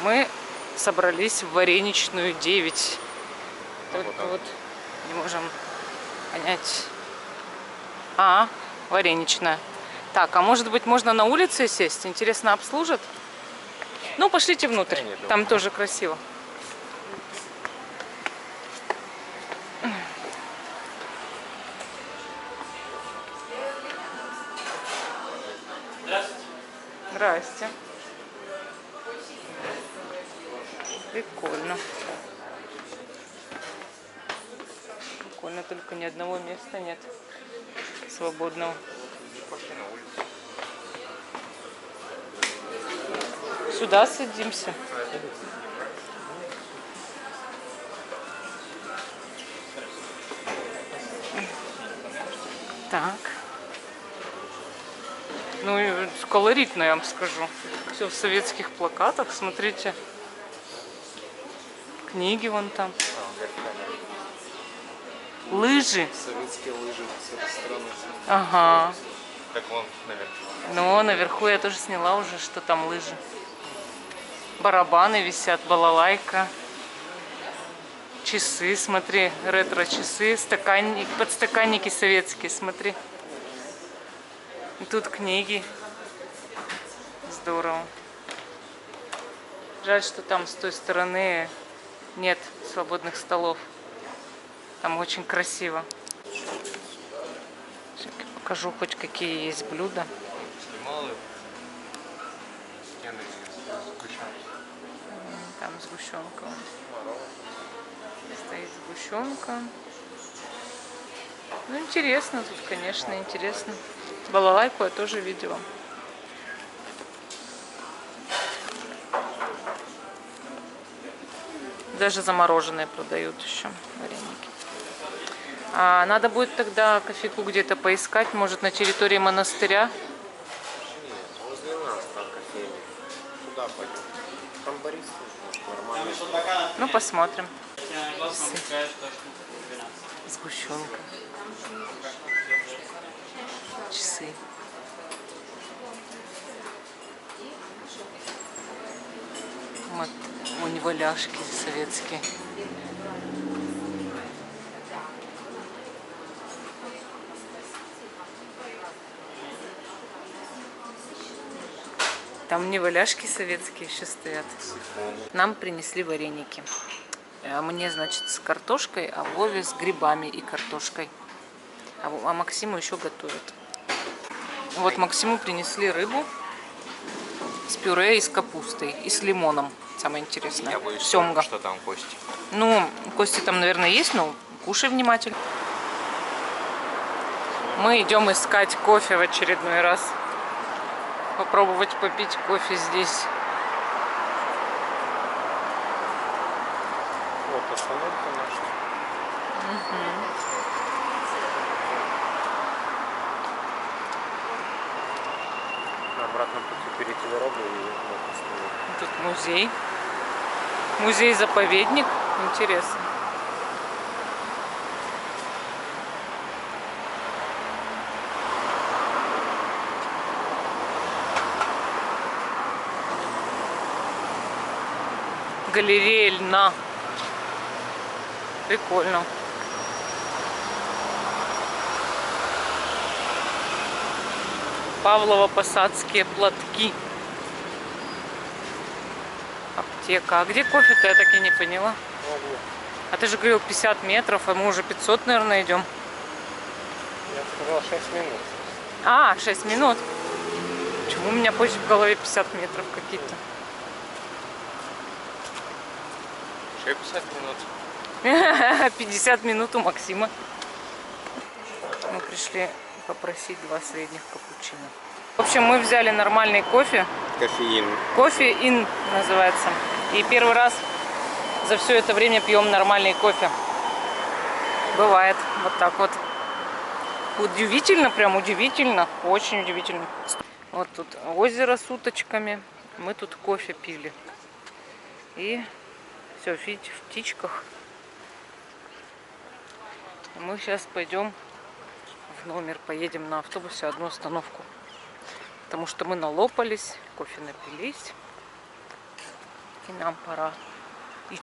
Мы собрались в Вареничную 9. Только вот не можем понять. Вареничная. Так, а может быть можно на улице сесть? Интересно, обслужат? Ну, пошлите внутрь. Там тоже красиво. Здрасте. Прикольно. Прикольно, только ни одного места нет свободного. Сюда садимся. Так. Ну и колоритно, я вам скажу. Все в советских плакатах, смотрите. Книги вон там. Лыжи. Советские лыжи с этой стороны. Ага. Так вон наверху. Ну, наверху я тоже сняла уже, что там лыжи. Барабаны висят, балалайка. Часы, смотри, ретро-часы, подстаканники советские, смотри. И тут книги. Здорово. Жаль, что там с той стороны нет свободных столов. Там очень красиво. Сейчас я покажу хоть какие есть блюда. Там сгущенка. Стоит сгущенка. Ну, интересно тут, конечно, интересно. Балалайку я тоже видела. Даже замороженные продают еще вареники. Надо будет тогда кофейку где-то поискать, может на территории монастыря. Нет, возле нас там кофейня. Куда пойдем? Там Борис, может, нормально. Ну, посмотрим. Сгущенка. Часы. Вот у него ляжки советские. Там неваляшки советские еще стоят. Нам принесли вареники. Мне, значит, с картошкой, а Вове с грибами и картошкой. А Максиму еще готовят. Вот Максиму принесли рыбу с пюре и с капустой, и с лимоном. Самое интересное. Я боюсь, семга. что там кости. Ну, кости там, наверное, есть, но кушай внимательно. Мы идем искать кофе в очередной раз. Попробовать попить кофе здесь. Вот остановка наша. На обратном пути перейти дорогу и вот остановить. Тут музей. Музей-заповедник. Интересно. Галерея льна. Прикольно. Павлово-Посадские платки. Аптека. А где кофе-то, я так и не поняла. А ты же говорил 50 метров, а мы уже 500, наверное, идем. Я сказал 6 минут. 6 минут. Почему у меня позже в голове 50 метров какие-то? 50 минут. 50 минут у Максима. Мы пришли попросить 2 средних капучино. В общем, мы взяли нормальный кофе. Кофеин. Кофе-ин называется. И первый раз за все это время пьем нормальный кофе. Бывает вот так вот. Удивительно, прям удивительно. Очень удивительно. Вот тут озеро с уточками. Мы тут кофе пили. И все, видите, в птичках. Мы сейчас пойдем в номер, поедем на автобусе одну остановку. Потому что мы налопались, кофе напились. И нам пора.